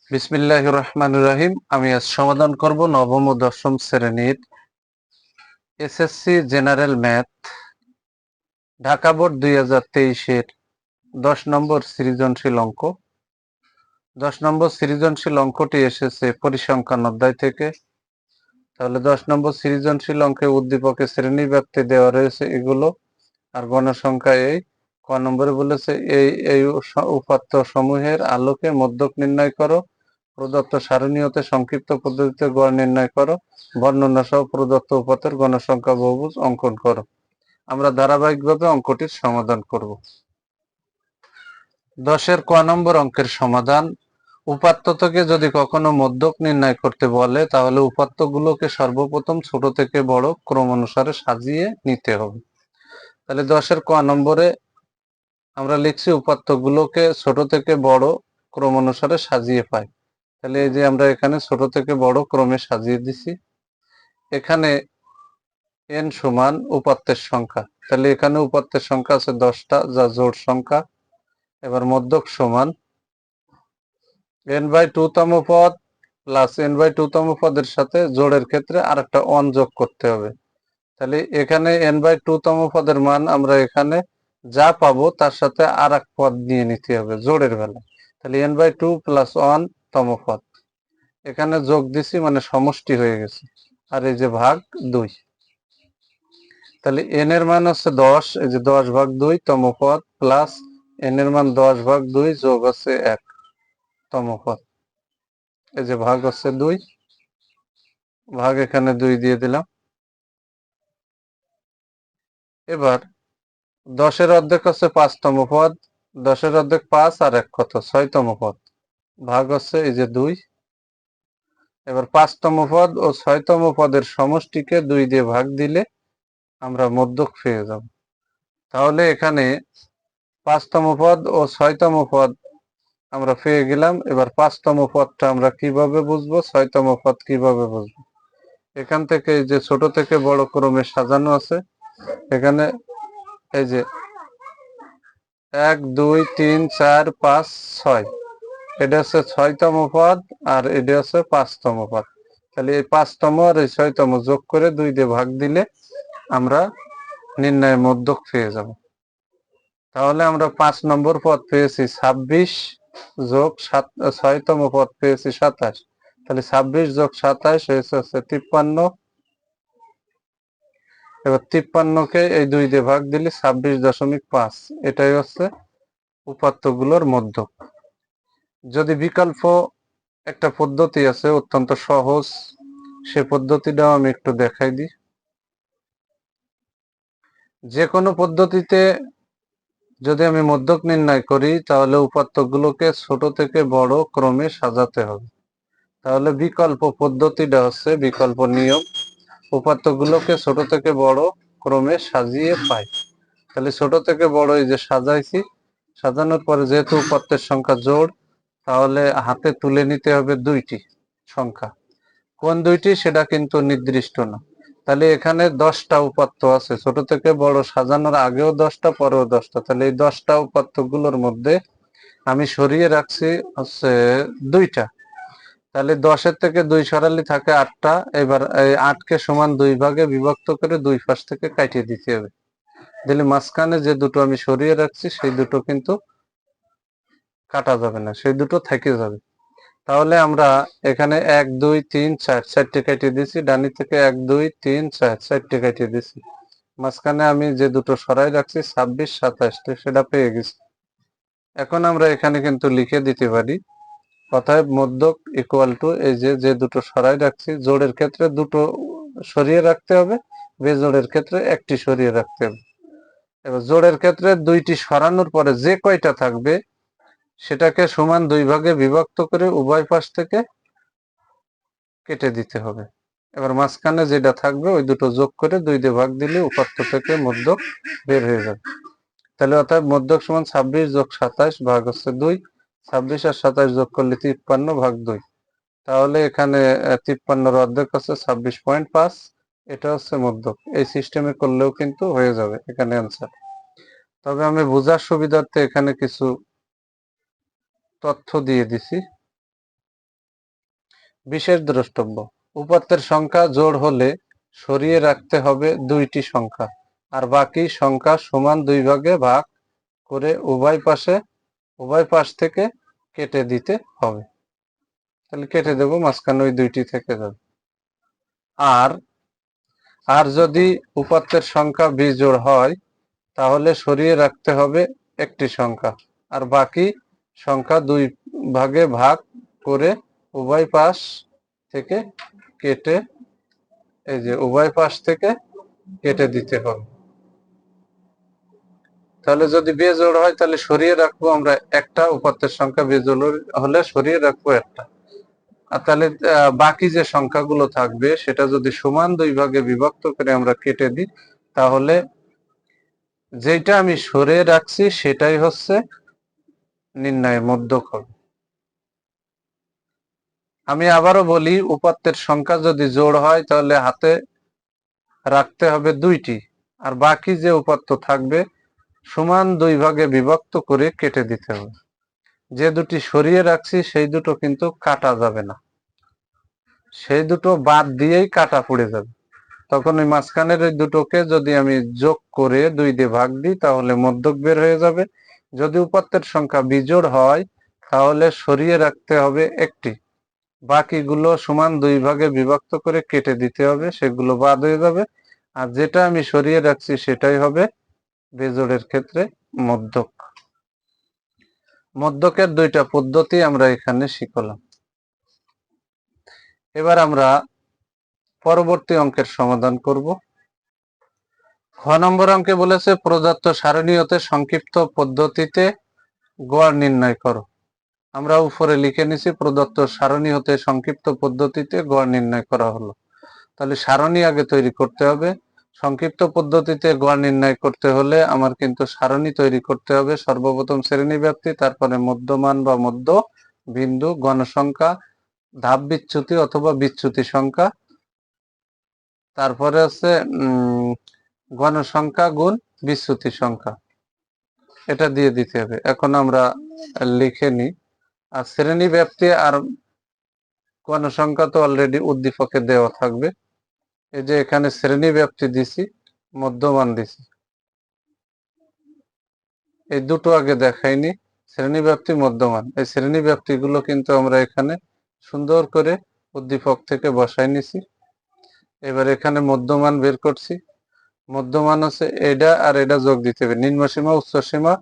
বিসমিল্লাহির রহমানির রহিম। আমি আজ সমাধান করব নবম ও দশম শ্রেণীর SSC general math Dhaka board 2023-এর 10 নম্বর সৃজনশীল অঙ্ক। 10 নম্বর সৃজনশীল অঙ্কটি এসেছে পরিসংখ্যান অধ্যায় থেকে। তাহলে 10 নম্বর সৃজনশীল অঙ্কে উদ্দীপকের শ্রেণীব্যাপ্তি দেওয়া রয়েছে এগুলো, আর গণসংখ্যা এই ক নম্বরে বলেছে এই উপাত্ত সমূহের আলোকে মধ্যক নির্ণয় করো, প্রদত্ত সারণী হতে সংক্ষিপ্ত পদ্ধতিতে গড় নির্ণয় করো, বর্ণনা সহ প্রদত্ত উপাত্তের গণসংখ্যা বহুভুজ অঙ্কন করো। আমরা ধারাবাহিকভাবে অঙ্কটির সমাধান করব। 10-এর ক নম্বর অঙ্কের সমাধান। উপাত্ত থেকে যদি কখনো মধ্যক নির্ণয় করতে বলে তাহলে উপাত্তগুলোকে সর্বপ্রথম ছোট থেকে বড় ক্রম অনুসারে সাজিয়ে নিতে হবে। তাহলে 10-এর ক নম্বরে আমরা লিখছি উপাত্তগুলোকে ছোট থেকে বড় ক্রম অনুসারে সাজিয়ে পাই। তাহলে এই যে আমরা এখানে ছোট থেকে বড় ক্রমে সাজিয়ে দিছি। এখানে n সমান উপাত্তের সংখ্যা, তাহলে এখানে উপাত্তের সংখ্যা আছে 10টা, যা জোড় সংখ্যা। এবার মধ্যক সমান n/2 তম পদ প্লাস n/2 তম পদের সাথে জোড়ের ক্ষেত্রে আরেকটা 1 যোগ করতে হবে। তাহলে এখানে n/2 তম পদের মান আমরা এখানে যা পাবো তার সাথে আর এক পদ নিয়ে নিতে হবে জোড়ের বেলায়। তাহলে n/2 প্লাস 1 তম পদ এখানে যোগ দিছি, মানে সমষ্টি হয়ে গেছে। আর এই যে ভাগ 2, তাহলে n এর মান হচ্ছে 10, এই যে 10/2 তম পদ প্লাস n এর মান 10/2 যোগ হচ্ছে 1 তম পদ, এই যে ভাগ হচ্ছে 2, ভাগ এখানে 2 দিয়ে দিলাম। এবার 10-এর অর্ধেক হচ্ছে 5 তম পদ, 10-এর অর্ধেক 5 আর 1 কত 6 তম পদ, ভাগ হচ্ছে এই যে 2। এবার 5 তম পদ ও 6 তম পদের সমষ্টিকে 2 দিয়ে ভাগ দিলে আমরা মধ্যক পেয়ে যাব। তাহলে এখানে 5 তম পদ ও 6 তম পদ আমরা পেয়ে গেলাম। এবার 5 তম পদটা আমরা কিভাবে বুঝবো, 6 তম পদ কিভাবে বুঝবো? এখান থেকে এই যে ছোট থেকে বড় ক্রমে সাজানো আছে, এখানে এই যে 1 2 3 4 5 6, এটা হচ্ছে 6 তম পদ আর এটা হচ্ছে 5 তম পদ। তাহলে এই 5 তম আর এই 6 তম যোগ করে 2 দিয়ে ভাগ দিলে আমরা নির্ণয় মধ্যক পেয়ে যাব। তাহলে আমরা 5 নম্বর পদ পেয়েছি 26 যোগ 6 তম পদ পেয়েছি 27। তাহলে 26 যোগ 27 হয়েছে 53। এবার 53কে এই 2 দিয়ে ভাগ দিলে 26.5, এটাই হচ্ছে উপাত্তগুলোর মধ্যক। যদি বিকল্প একটা পদ্ধতি আছে অত্যন্ত সহজ, সে পদ্ধতিটাও আমি একটু দেখাই দিই। যে কোনো পদ্ধতিতে যদি আমি মধ্যক নির্ণয় করি তাহলে উপাত্তগুলোকে ছোট থেকে বড় ক্রমে সাজাতে হবে। তাহলে বিকল্প পদ্ধতিটা হচ্ছে বিকল্প নিয়ম, উপাত্তগুলোকে ছোট থেকে বড় ক্রমে সাজিয়ে পাই। তাহলে ছোট থেকে বড় এই যে সাজাইছি, সাজানোর পরে যেহেতু উপাত্তের সংখ্যা জোড়, তাহলে হাতে তুলে নিতে হবে 2টি সংখ্যা। কোন 2টি সেটা কিন্তু নির্দিষ্ট না। তাহলে এখানে 10টা উপাত্ত আছে, ছোট থেকে বড় সাজানোর আগেও 10টা, পরেও 10টা। তাহলে এই 10টা উপাত্তগুলোর মধ্যে আমি সরিয়ে রাখছি হচ্ছে 2টা। তাহলে 10-এর থেকে 2 সরালে থাকে 8টা। এবার এই 8কে সমান 2 ভাগে বিভক্ত করে 2 পাশ থেকে কাটিয়ে দিতে হবে। দিলে মাঝখানে যে দুটো আমি সরিয়ে রাখছি সেই দুটো কিন্তু কাটা যাবে না, সেই দুটো থেকে যাবে। তাহলে আমরা এখানে 1 2 3 4 চারটে কাটিয়ে দিয়েছি, ডানি থেকে 1 2 3 4 চারটে কাটিয়ে দিয়েছি। মাঝখানে আমি যে দুটো সরাই রাখছি 26 27, সেটা পেয়ে গেছি। এখন আমরা এখানে কিন্তু লিখে দিতে পারি, অতএব মধ্যক ইকুয়াল টু এই যে দুটো সরাই রাখছি, জোড়ের ক্ষেত্রে দুটো সরিয়ে রাখতে হবে, বেজোড়ের ক্ষেত্রে একটি সরিয়ে রাখতে হবে। এবার জোড়ের ক্ষেত্রে 2টি সরানোর পরে যে কয়টা থাকবে সেটাকে সমান 2 ভাগে বিভক্ত করে উভয় পাশ থেকে কেটে দিতে হবে। এবার মাঝখানে যেটা থাকবে ওই দুটো যোগ করে 2 দিয়ে ভাগ দিলে উপাত্ত থেকে মধ্যক বের হয়ে যাবে। তাহলে অর্থাৎ মধ্যক সমান 26 যোগ 27 ভাগ হচ্ছে 2, 26 আর 27 যোগ করলে 53 ভাগ 2। তাহলে এখানে 53-এর অর্ধেক হচ্ছে 26.5, এটা হচ্ছে মধ্যক। এই সিস্টেমে করলেও কিন্তু হয়ে যাবে এখানে অ্যান্সার। তবে আমি বোঝার সুবিধার্থে এখানে কিছু তথ্য দিয়ে দিছি। বিশেষ দ্রষ্টব্য, উপাত্তের সংখ্যা জোড় হলে সরিয়ে রাখতে হবে দুইটি সংখ্যা, আর বাকি সংখ্যা সমান দুই ভাগে ভাগ করে উভয় পাশ থেকে কেটে দিতে হবে। তাহলে কেটে দেবো, মাঝখানে ওই দুইটি থেকে যাবে। আর যদি উপাত্তের সংখ্যা বিজোড় হয় তাহলে সরিয়ে রাখতে হবে একটি সংখ্যা, আর বাকি সংখ্যা দুই ভাগে ভাগ করে উভয় পাশ থেকে কেটে উভয় পাশ থেকে কেটে দিতে হবে। তাহলে যদি বেজোড় হয় তাহলে সরিয়ে রাখবো আমরা একটা, উপাত্তের সংখ্যা বেজোড় হলে সরিয়ে রাখবো একটা। আর তাহলে বাকি যে সংখ্যাগুলো থাকবে সেটা যদি সমান দুই ভাগে বিভক্ত করে আমরা কেটে দিই, তাহলে যেটা আমি সরিয়ে রাখছি সেটাই হচ্ছে নির্ণয়ের মধ্যক হবে। আমি আবারও বলি, উপাত্তের সংখ্যা যদি জোড় হয় তাহলে হাতে রাখতে হবে দুইটি, আর বাকি যে উপাত্ত থাকবে সমান দুই ভাগে বিভক্ত করে কেটে দিতে হবে। যে দুটি সরিয়ে রাখছি সেই দুটো কিন্তু কাটা যাবে না, সেই দুটো বাদ দিয়েই কাটা পড়ে যাবে। তখন ওই মাঝখানের ওই দুটোকে যদি আমি যোগ করে দুই দিয়ে ভাগ দিই তাহলে মধ্যক বের হয়ে যাবে। যদি উপাত্তের সংখ্যা বিজোড় হয় তাহলে সরিয়ে রাখতে হবে একটি, বাকিগুলো সমান দুই ভাগে বিভক্ত করে কেটে দিতে হবে, সেগুলো বাদ হয়ে যাবে। আর যেটা আমি সরিয়ে রাখছি সেটাই হবে বেজোড়ের ক্ষেত্রে মধ্যক। মধ্যকের দুইটা পদ্ধতি আমরা এখানে শিখলাম। এবার আমরা পরবর্তী অঙ্কের সমাধান করব। খ নম্বর অঙ্কে বলেছে প্রদত্ত সারণী হতে সংক্ষিপ্ত পদ্ধতিতে গড় নির্ণয় করো। আমরা উপরে লিখে নিছি প্রদত্ত সারণী হতে সংক্ষিপ্ত পদ্ধতিতে গড় নির্ণয় করা হলো। তাহলে সারণী আগে তৈরি করতে হবে। সংক্ষিপ্ত পদ্ধতিতে গড় নির্ণয় করতে হলে আমার কিন্তু সারণী তৈরি করতে হবে। সর্বপ্রথম শ্রেণীব্যাপ্তি, তারপরে মধ্যমান বা মধ্য বিন্দু, গণসংখ্যা, ধাপ বিচ্যুতি অথবা বিচ্যুতি সংখ্যা, তারপরে হচ্ছে গণসংখ্যা গুণ বিচ্যুতি সংখ্যা, এটা দিয়ে দিতে হবে। এখন আমরা লিখে নিই। আর শ্রেণী ব্যাপ্তি আর গণসংখ্যা তো অলরেডি উদ্দীপকে দেওয়া থাকবে। এই যে এখানে শ্রেণী ব্যাপ্তি দিছি, মধ্যমান দিছি, এই দুটো আগে দেখাইনি, শ্রেণী ব্যাপ্তি মধ্যমান। এই শ্রেণী ব্যাপ্তি গুলো কিন্তু আমরা এখানে সুন্দর করে উদ্দীপক থেকে বসাই নিছি। এবার এখানে মধ্যমান বের করছি। মধ্যমান হচ্ছে এটা আর এটা যোগ দিতে হবে, নিম্নসীমা উচ্চসীমা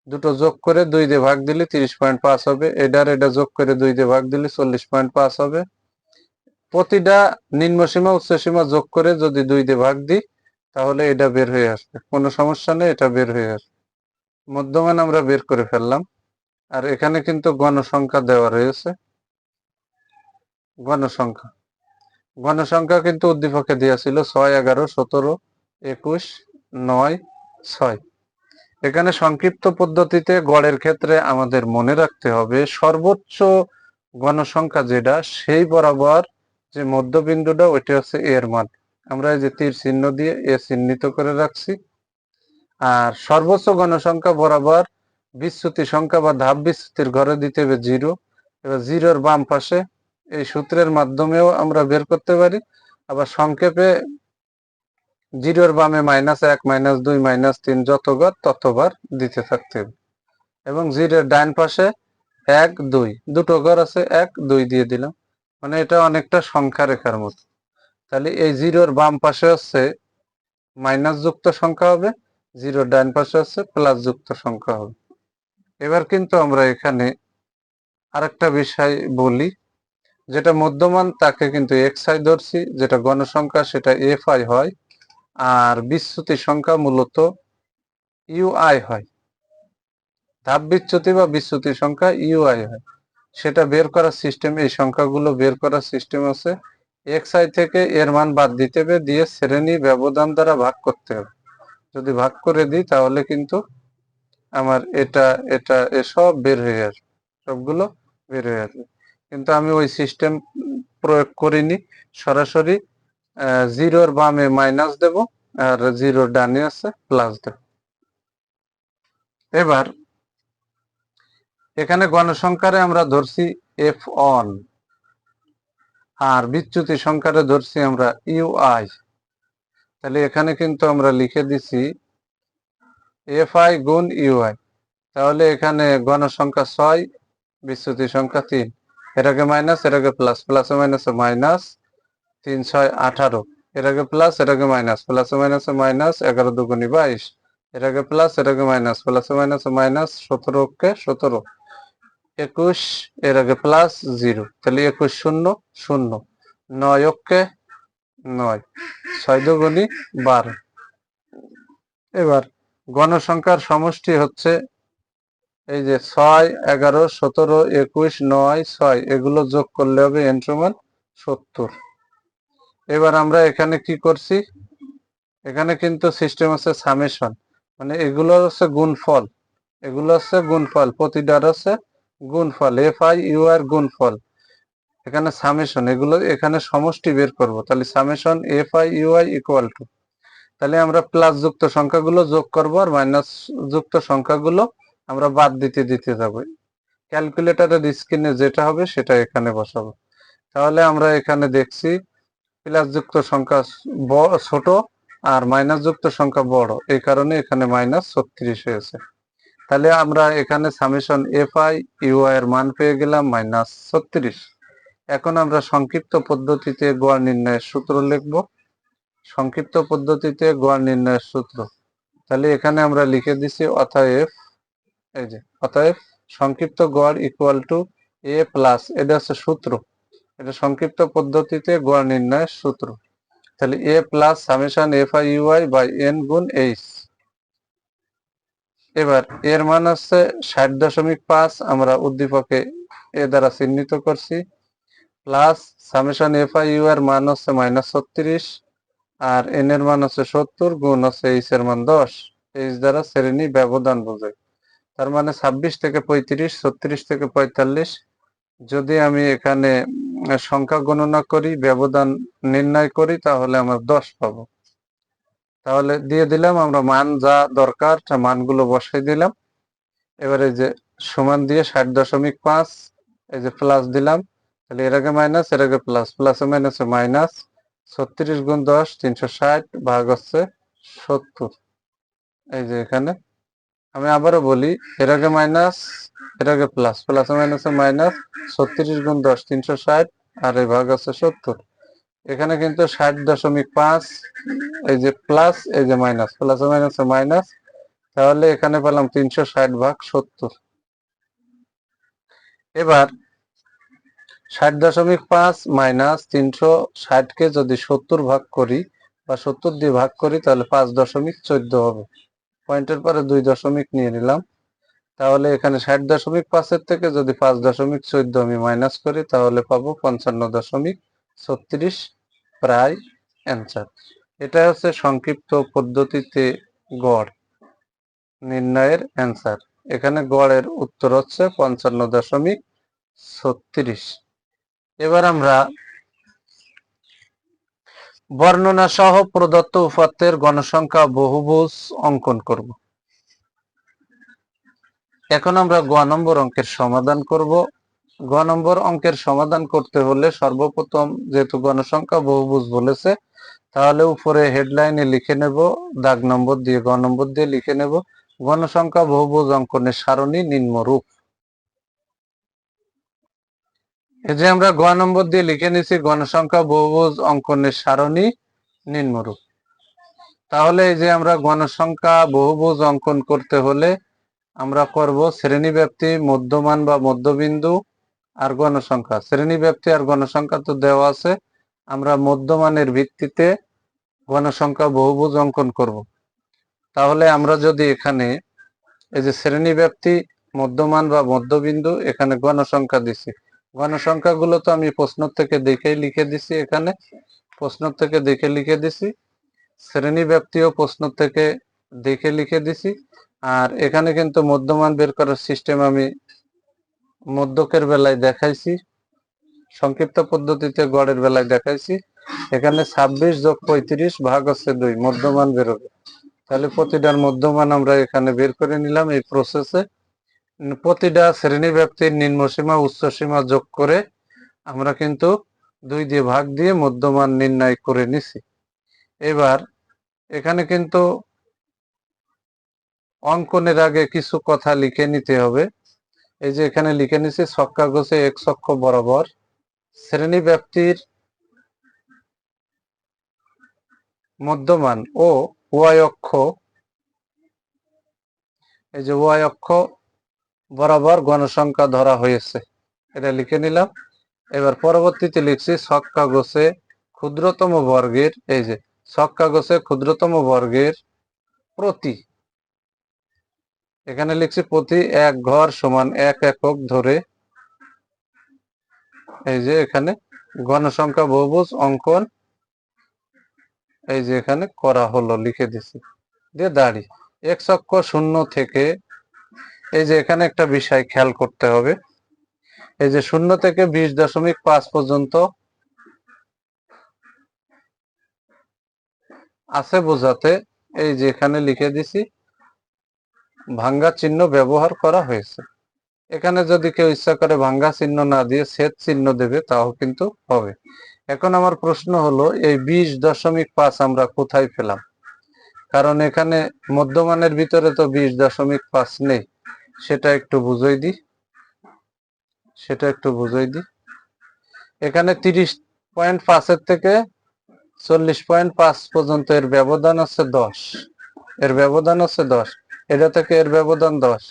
দুটো যোগ করে 2 দিয়ে ভাগ দিলে 30.5 হবে, এটার এটা যোগ করে 2 দিয়ে ভাগ দিলে 40.5 হবে। প্রতিটা নিম্নসীমা উচ্চসীমা যোগ করে যদি 2 দিয়ে ভাগ দিই তাহলে এটা বের হয়ে আসবে, কোনো সমস্যা নেই, এটা বের হয়ে আসবে। মধ্যমান আমরা বের করে ফেললাম। আর এখানে কিন্তু গণসংখ্যা দেওয়া রয়েছে। গণসংখ্যা গণসংখ্যা কিন্তু উদ্দীপকে দেওয়া ছিল 6, 11, 17, 21, 9, 6। এখানে সংক্ষিপ্ত পদ্ধতিতে গড়ের ক্ষেত্রে আমাদের মনে রাখতে হবে সর্বোচ্চ গণসংখ্যা যেটা সেই বরাবর যে মধ্যবিন্দুটা ওইটা হচ্ছে এর মান। আমরা এই যে তীর চিহ্ন দিয়ে এ চিহ্নিত করে রাখছি। আর সর্বোচ্চ গণসংখ্যা বরাবর বিচ্যুতি সংখ্যা বা ধাপ বিচ্যুতির ঘরে দিতে হবে 0। এবার 0-র বাম পাশে এই সূত্রের মাধ্যমেও আমরা বের করতে পারি। আবার সংক্ষেপে 0-র বামে -1, -2, -3 যত ঘর ততবার দিতে থাকতে হবে। এবং 0-র ডান পাশে 1, 2 দুটো ঘর আছে, 1, 2 দিয়ে দিলাম। মানে এটা অনেকটা সংখ্যা রেখার মতো। তাহলে এই 0-র বাম পাশে হচ্ছে মাইনাস যুক্ত সংখ্যা হবে, 0-র ডান পাশে হচ্ছে প্লাস যুক্ত সংখ্যা হবে। এবার কিন্তু আমরা এখানে আরেকটা বিষয় বলি, যেটা মধ্যমান তাকে কিন্তু xi ধরছি, যেটা গণসংখ্যা সেটা fi হয়, আর বিচ্যুতি সংখ্যা মূলত ui হয়। ধাপ বিচ্যুতি বা বিচ্যুতি সংখ্যা ui হয়। সেটা বের করার সিস্টেম, এই সংখ্যাগুলো বের করার সিস্টেম আছে xi থেকে এর মান বাদ দিতে হবে, দিয়ে শ্রেণী ব্যবধান দ্বারা ভাগ করতে হবে। যদি ভাগ করে দিই তাহলে কিন্তু আমার এটা এটা এসব বের হয়ে আসবে, সবগুলো বের হয়ে আসবে। কিন্তু আমি ওই সিস্টেম প্রয়োগ করিনি, সরাসরি 0-র বামে মাইনাস দেব আর 0-র ডানে আছে প্লাস দেব। এবার এখানে গণসংখ্যারে আমরা ধরছি f1, আর বিচ্যুতি সংখ্যাটা ধরছি আমরা ইউআই। তাহলে এখানে কিন্তু আমরা লিখে দিছি এফআই গুণ ইউআই। তাহলে এখানে গণসংখ্যা 6, বিচ্যুতি সংখ্যা 3, এর আগে মাইনাস এর আগে প্লাস, প্লাসে মাইনাসে মাইনাস, 3 6 18, এর আগে প্লাস এর আগে মাইনাস, প্লাসে মাইনাসে মাইনাস, 11 দুগুণী 22, এর আগে প্লাস এর আগে মাইনাস, প্লাসে মাইনাসে মাইনাস, 17 কে 17, 21 এর আগে প্লাস 0, তাহলে 21 শূন্য শূন্য, 9 কে 9, 6 দুগুণী 12। এবার গণসংখ্যার সমষ্টি হচ্ছে এই যে 6 11 17 21 9 6, এগুলো যোগ করলে হবে n সমান 70। এবার আমরা এখানে কি করছি, এখানে কিন্তু সিস্টেম আছে সামেশন, মানে এগুলো হচ্ছে গুণফল, এগুলো হচ্ছে গুণফল, প্রতিটার হচ্ছে গুণফল, এফ আই ইউ আর গুণফল, এখানে সামেশন, এগুলো এখানে সমষ্টি বের করব। তাহলে summation F I U I equal to, তাহলে আমরা প্লাস যুক্ত সংখ্যাগুলো যোগ করব আর মাইনাস যুক্ত সংখ্যাগুলো আমরা বাদ দিতে দিতে যাব। ক্যালকুলেটরের স্ক্রিনে যেটা হবে সেটা এখানে বসাবো। তাহলে আমরা এখানে দেখছি প্লাস যুক্ত সংখ্যা ছোট আর মাইনাস যুক্ত সংখ্যা বড়, এই কারণে এখানে মাইনাস 36 হয়েছে। তাহলে আমরা এখানে summation F I U I এর মান পেয়ে গেলাম -36। এখন আমরা সংক্ষিপ্ত পদ্ধতিতে গড় নির্ণয়ের সূত্র লিখব। সংক্ষিপ্ত পদ্ধতিতে গড় নির্ণয়ের সূত্র, তাহলে এখানে আমরা লিখে দিছি অতএব, এই যে অতএব সংক্ষিপ্ত গড় ইকুয়াল টু এ প্লাস, এটা হচ্ছে সূত্র, এটা সংক্ষিপ্ত পদ্ধতিতে গড় নির্ণয়ের সূত্র। তাহলে A plus summation F I U I by N গুণ এইচ। এবার এর মান হচ্ছে 60.5, আমরা উদ্দীপকে এ দ্বারা চিহ্নিত করছি, plus summation F I you এর মান হচ্ছে -36 আর এন এর মান হচ্ছে 70 গুণ হচ্ছে এইচ এর মান 10, এইচ দ্বারা শ্রেণী ব্যবধান বোঝায়। তার মানে 26 থেকে 35, 36 থেকে 45, যদি আমি এখানে সংখ্যা গণনা করি, ব্যবধান নির্ণয় করি, তাহলে আমরা 10 পাবো। তাহলে দিয়ে দিলাম আমরা মান যা দরকার মানগুলো বসাই দিলাম। এবারে যে সমান দিয়ে 60.5, এই যে প্লাস দিলাম, তাহলে এর আগে মাইনাস এর আগে প্লাস, প্লাসে মাইনাসে মাইনাস, 36 গুণ 10 360 ভাগ হচ্ছে 70। এই যে এখানে আমি আবারও বলি, এর আগে মাইনাস এর আগে প্লাস, প্লাসে মাইনাসে মাইনাস, 36 গুণ 10 360 আর এই ভাগ আছে 70। এখানে কিন্তু 60.5, এই যে প্লাস এই যে মাইনাস, প্লাসে মাইনাসে মাইনাস, তাহলে এখানে পেলাম 360 ভাগ 70। এবার 60.5 মাইনাস 360 কে যদি 70 ভাগ করি বা 70 দিয়ে ভাগ করি, তাহলে 5.14 হবে। পয়েন্টের পরে 2 দশমিক নিয়ে নিলাম। তাহলে এখানে 60.5 এর থেকে যদি 5.14 আমি মাইনাস করি, তাহলে পাবো 55.36, প্রায় অ্যান্সার। এটা হচ্ছে সংক্ষিপ্ত পদ্ধতিতে গড় নির্ণয়ের অ্যান্সার। এখানে গড়ের উত্তর হচ্ছে 55.36। এবার আমরা বর্ণনা সহ প্রদত্ত উপাত্তের গণসংখ্যা বহুভুজ অঙ্কন করব। এখন আমরা গ নম্বর অঙ্কের সমাধান করব। গ নম্বর অঙ্কের সমাধান করতে হলে সর্বপ্রথম যেহেতু গণসংখ্যা বহুভুজ বলেছে, তাহলে উপরে হেডলাইনে লিখে নেব, দাগ নম্বর দিয়ে গ নম্বর দিয়ে লিখে নেব গণসংখ্যা বহুভুজ অঙ্কনের সারণী নিম্নরূপ। এই যে আমরা গ নম্বর দিয়ে লিখে নিছি গণসংখ্যা বহুভুজ অঙ্কনের সারণী নিম্নরূপ। তাহলে এই যে আমরা গণসংখ্যা বহুভুজ অঙ্কন করতে হলে আমরা করব শ্রেণীব্যাপ্তি, মধ্যমান বা মধ্যবিন্দু আর গণসংখ্যা। শ্রেণীব্যাপ্তি আর গণসংখ্যা তো দেওয়া আছে, আমরা মধ্যমানের ভিত্তিতে গণসংখ্যা বহুভুজ অঙ্কন করব। তাহলে আমরা যদি এখানে এই যে শ্রেণীব্যাপ্তি, মধ্যমান বা মধ্যবিন্দু, এখানে গণসংখ্যা দিছি, গণসংখ্যাগুলো তো আমি প্রশ্ন থেকে দেখেই লিখে দিছি, এখানে প্রশ্ন থেকে দেখে লিখে দিছি, শ্রেণীব্যাপ্তিও প্রশ্ন থেকে দেখে লিখে দিছি। আর এখানে কিন্তু মধ্যমান বের করার সিস্টেম আমি মধ্যকের বেলায় দেখাইছি, সংক্ষিপ্ত পদ্ধতিতে গড়ের বেলায় দেখাইছি। এখানে 26 যোগ 35 ভাগ হচ্ছে 2, মধ্যমান বেরোবে। তাহলে প্রতিটার মধ্যমান আমরা এখানে বের করে নিলাম এই প্রসেসে। প্রতিটা শ্রেণীব্যাপ্তির নিম্নসীমা উচ্চ সীমা যোগ করে আমরা কিন্তু 2 দিয়ে ভাগ দিয়ে মধ্যমান নির্ণয় করে নিছি। এবার এখানে কিন্তু অঙ্কনের আগে কিছু কথা লিখে নিতে হবে। এই যে এখানে লিখে নিছি ছক কাগজে x অক্ষ বরাবর শ্রেণী ব্যাপ্তির মধ্যমান ও y অক্ষ, এই যে y অক্ষ বরাবর গণসংখ্যা ধরা হয়েছে, এটা লিখে নিলাম। এবার পরবর্তীতে লিখছি ছক কাগজে ক্ষুদ্রতম বর্গের, এই যে ছক কাগজে ক্ষুদ্রতম বর্গের প্রতি, এখানে লিখছি প্রতি এক ঘর সমান 1 একক ধরে, এই যে এখানে গণসংখ্যা বহুভুজ অঙ্কন, এই যে এখানে করা হলো, লিখে দিছি দিয়ে দাঁড়ি x অক্ষ 0 থেকে, এই যে এখানে একটা বিষয় খেয়াল করতে হবে, এই যে 0 থেকে 20.5 পর্যন্ত আছে বোঝাতে এই যে এখানে লিখে দিছি ভাঙ্গা চিহ্ন ব্যবহার করা হয়েছে। এখানে যদি কেউ ইচ্ছা করে ভাঙ্গা চিহ্ন না দিয়ে ছেদ চিহ্ন দেবে তাও কিন্তু হবে। এখন আমার প্রশ্ন হলো এই 20.5 আমরা কোথায় পেলাম? কারণ এখানে মধ্যমানের ভিতরে তো 20.5 নেই, সেটা একটু বুঝাই দিই, এখানে 30.5 এর থেকে 40.5 পর্যন্ত এর ব্যবধান আছে 10, এর ব্যবধান আছে 10, এটা থেকে এর ব্যবধান 10,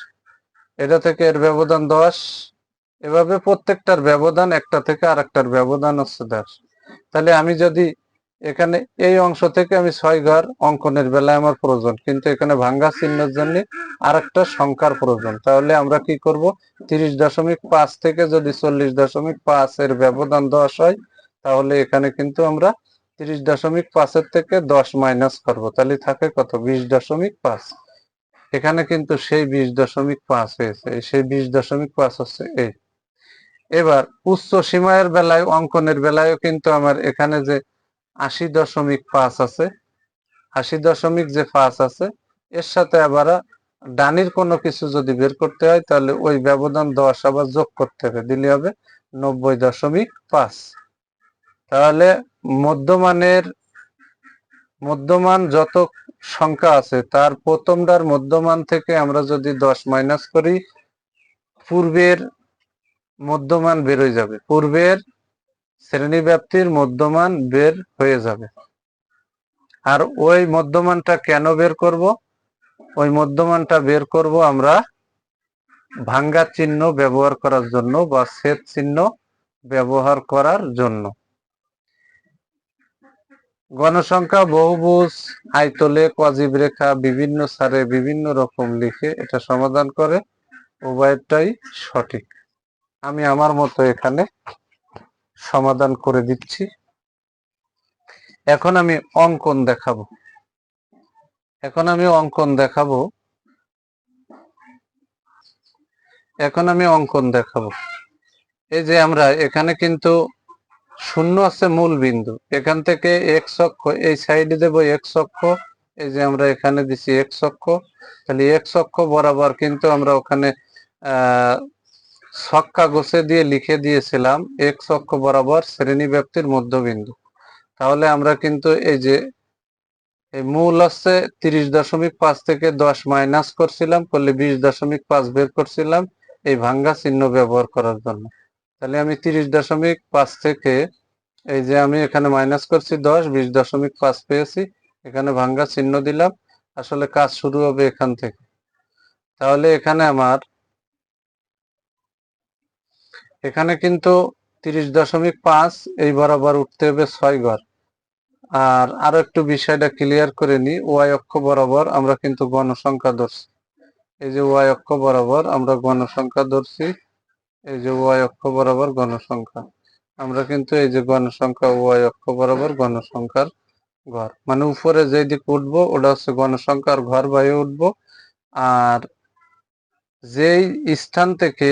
এটা থেকে এর ব্যবধান 10, এভাবে প্রত্যেকটার ব্যবধান একটা থেকে আরেকটার ব্যবধান হচ্ছে 10। তাহলে আমি যদি এখানে এই অংশ থেকে আমি 6 ঘর অঙ্কনের বেলায় আমার প্রয়োজন, কিন্তু এখানে ভাঙ্গা চিহ্নের জন্য আরেকটা সংখ্যার প্রয়োজন, তাহলে আমরা কি করব 30.5 থেকে যদি 40.5 এর ব্যবধান 10 হয়, তাহলে এখানে কিন্তু আমরা 30.5 এর থেকে 10 মাইনাস করব, তাহলে থাকে কত 20.5। এখানে কিন্তু সেই 20.5 হয়েছে, সেই 20.5 হচ্ছে এই। এবার উচ্চ সীমায়ের বেলায় অঙ্কনের বেলায়ও কিন্তু আমার এখানে যে 80.5 আছে, 80.5 আছে, এর সাথে আবার ডানির কোনো কিছু যদি বের করতে হয় তাহলে ওই ব্যবধান 10 আবার যোগ করতে হবে, দিলে হবে 90.5। তাহলে মধ্যমান যত সংখ্যা আছে তার প্রথমটার মধ্যমান থেকে আমরা যদি 10 মাইনাস করি, পূর্বের মধ্যমান বের হয়ে যাবে, পূর্বের শ্রেণীব্যাপ্তির মধ্যমান বের হয়ে যাবে। আর ওই মধ্যমানটা কেন বের করব? ওই মধ্যমানটা বের করব আমরা ভাঙ্গা চিহ্ন ব্যবহার করার জন্য বা ছেদ চিহ্ন ব্যবহার করার জন্য। গণসংখ্যা বহুভুজ আয়তলেখ অজীব রেখা বিভিন্ন সারে বিভিন্ন রকম লিখে এটা সমাধান করে, উভয়টাই সঠিক। আমি আমার মতো এখানে সমাধান করে দিচ্ছি। এখন আমি অঙ্কন দেখাবো, এখন আমি অঙ্কন দেখাবো, এই যে আমরা এখানে কিন্তু 0 আছে মূল বিন্দু, এখান থেকে x অক্ষ এই সাইডে দেব x অক্ষ, এই যে আমরা এখানে দিছি x অক্ষ, তাহলে x অক্ষ বরাবর কিন্তু আমরা ওখানে ছক কাগজে দিয়ে লিখে দিয়েছিলাম x অক্ষ বরাবর শ্রেণীব্যাপ্তির মধ্যবিন্দু। তাহলে আমরা কিন্তু এই যে এই মূল হচ্ছে 30.5 থেকে 10 মাইনাস করছিলাম, করলে 20.5 বের করছিলাম এই ভাঙ্গা চিহ্ন ব্যবহার করার জন্য। তাহলে আমি 30.5 থেকে এই যে আমি এখানে মাইনাস করছি 10, 20.5 পেয়েছি, এখানে ভাঙ্গা চিহ্ন দিলাম, আসলে কাজ শুরু হবে এখান থেকে। তাহলে এখানে আমার এখানে কিন্তু 30.5 এই বরাবর উঠতে হবে 6 ঘর। আর আরো একটু বিষয়টা ক্লিয়ার করে নি, ওয়াই অক্ষ বরাবর আমরা কিন্তু গণসংখ্যা ধরছি, এই যে ওয়াই অক্ষ বরাবর আমরা গণসংখ্যা ধরছি, এই যে ওয়াই অক্ষ বরাবর গণসংখ্যা, আমরা কিন্তু এই যে গণসংখ্যা ওয়াই অক্ষ বরাবর গণসংখ্যার ঘর, মানে উপরে যেই দিক উঠবো ওটা হচ্ছে গণসংখ্যার ঘর বাইরে উঠবো, আর যেই স্থান থেকে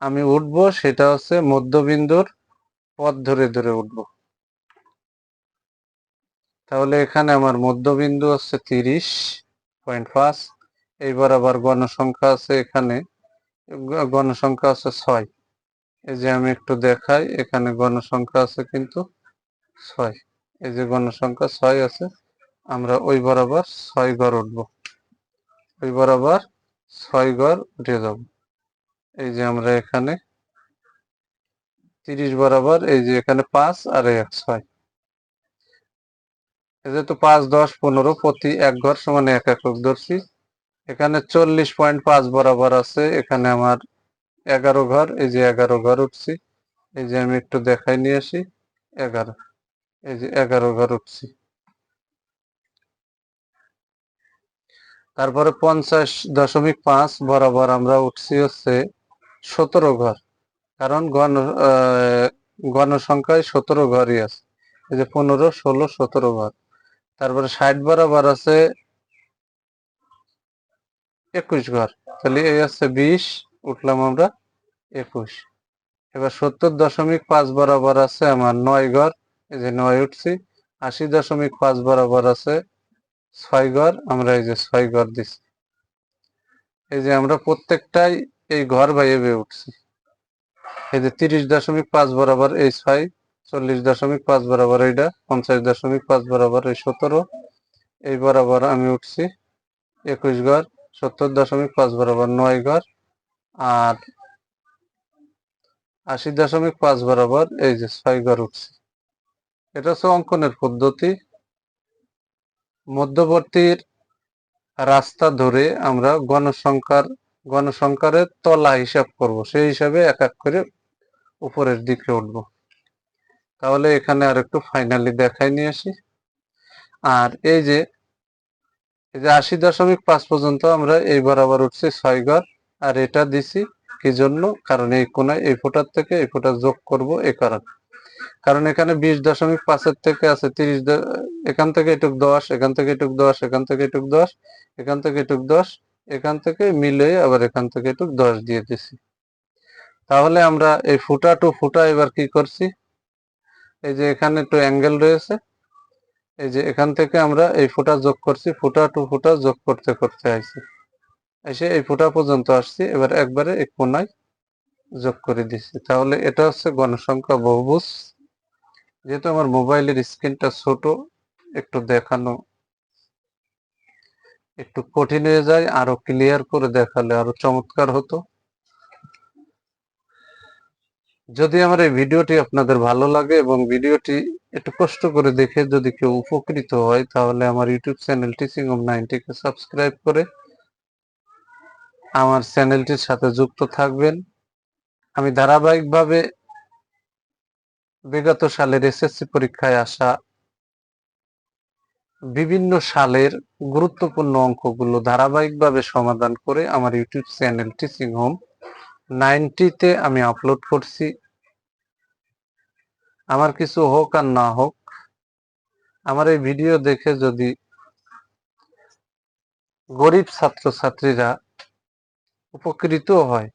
আমি উঠবো সেটা হচ্ছে মধ্যবিন্দুর পথ ধরে ধরে উঠবো। তাহলে এখানে আমার মধ্যবিন্দু হচ্ছে 30.5, এইবার আবার গণসংখ্যা আছে, এখানে গণসংখ্যা আছে 6, এই যে আমি একটু দেখাই, এখানে গণসংখ্যা আছে কিন্তু 6, এই যে গণসংখ্যা 6 আছে, আমরা ওই বরাবর 6 ঘর উঠবো, ওই বরাবর 6 ঘর উঠে যাব। এই যে আমরা এখানে 30 বরাবর, এই যে এখানে 5 আর 1 6, যেহেতু 5 10 15 প্রতি এক ঘর সমান 1 একক ধরছি। এখানে 40.5 বরাবর আছে, এখানে আমার 11 ঘর, এই যে 11 ঘর উঠছি। এই যে আমি একটু দেখাই নিয়ে আসি, 11, এই যে 11 ঘর উঠছি। তারপরে 50.5 বরাবর আমরা উঠছি হচ্ছে 17 ঘর, কারণ গণসংখ্যায় 17 ঘরই আছে, এই যে 15 16 17 ঘর। তারপরে 60 বরাবর আছে 21 ঘর, তাহলে এই আছে 20, উঠলাম আমরা 21। এবার 70.5 বরাবর আছে আমার 9 ঘর, এই যে 9 উঠছি। 80.5 বরাবর আছে 6 ঘর, আমরা এই যে 6 ঘর দিচ্ছি। এই যে আমরা প্রত্যেকটাই এই ঘর বাইয়ে উঠছি। এই যে 30.5 বরাবর এই 6, 40.5 বরাবর এইটা, 50.5 বরাবর এই 17, এই বরাবর আমি উঠছি 21 ঘর, 70.5 বরাবর 9 ঘর, আর 80.5 বরাবর এই যে 6 ঘর উঠছি। এটা হচ্ছে অঙ্কনের পদ্ধতি। মধ্যবর্তীর রাস্তা ধরে আমরা গণসংখ্যার তলা হিসাব করব, সেই হিসাবে এক এক করে উপরের দিকে উঠবো। তাহলে এখানে আর একটু ফাইনালি দেখাই নিয়ে আসি। আর এই যে 80.5 পর্যন্ত আমরা এই বরাবর উঠছি 6 ঘর, আর এটা দিছি কি জন্য, কারণ এই কোনায় এই ফোটার থেকে এই ফোটা যোগ করব এই কারণে। কারণ এখানে 20.5 থেকে আছে 30, এখান থেকে এটুক 10, এখান থেকে এটুক 10, এখান থেকে এটুক 10, এখান থেকে এটুক 10, এখান থেকে মিলে আবার এখান থেকে এটুক 10 দিয়ে দিছি। তাহলে আমরা এই ফুটা টু ফুটা এবার কি করছি, এই যে এখানে একটু অ্যাঙ্গেল রয়েছে, এই যে এখান থেকে আমরা এই ফুটা যোগ করছি, ফুটা টু ফুটা যোগ করতে করতে আসছি, এসে এই ফুটা পর্যন্ত আসছি। এবার একবারে এই কোনায় যোগ করে দিচ্ছি। তাহলে এটা হচ্ছে গণসংখ্যা বহুভুজ। যেহেতু আমার মোবাইলের স্ক্রিনটা ছোট, একটু দেখানো একটু কঠিন হয়ে যায়, আরো ক্লিয়ার করে দেখালে আরো চমৎকার হতো। যদি আমার এই ভিডিওটি আপনাদের ভালো লাগে এবং ভিডিওটি একটু কষ্ট করে দেখে যদি কেউ উপকৃত হয়, তাহলে আমার ইউটিউব চ্যানেল টিচিং হোম 90 কে সাবস্ক্রাইব করে আমার চ্যানেলটির সাথে যুক্ত থাকবেন। আমি ধারাবাহিকভাবে বিগত সালের এসএসসি পরীক্ষায় আসা বিভিন্ন সালের গুরুত্বপূর্ণ অঙ্কগুলো ধারাবাহিকভাবে সমাধান করে আমার ইউটিউব চ্যানেল টিচিং হোম 90 তে আমি আপলোড করছি। আমার কিছু হোক আর না হোক, আমার এই ভিডিও দেখে যদি গরিব ছাত্রছাত্রীরা উপকৃত হয়,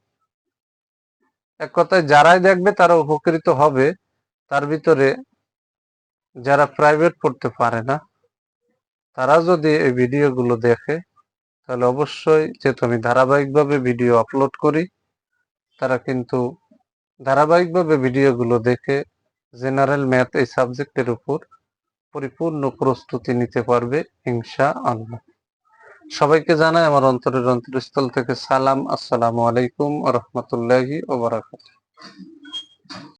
এক কথায় যারাই দেখবে তারা উপকৃত হবে। তার ভিতরে যারা প্রাইভেট পড়তে পারে না, তারা যদি এই ভিডিওগুলো দেখে, তাহলে অবশ্যই, যেহেতু আমি ধারাবাহিকভাবে ভিডিও আপলোড করি, তারা কিন্তু ধারাবাহিকভাবে ভিডিওগুলো দেখে জেনারেল ম্যাথ এই সাবজেক্টের উপর পরিপূর্ণ প্রস্তুতি নিতে পারবে ইনশাআল্লাহ। সবাইকে জানাই আমার অন্তরের অন্তরস্থল থেকে সালাম। আসসালামু আলাইকুম ওয়া রাহমাতুল্লাহি ওয়া বারাকাতুহু।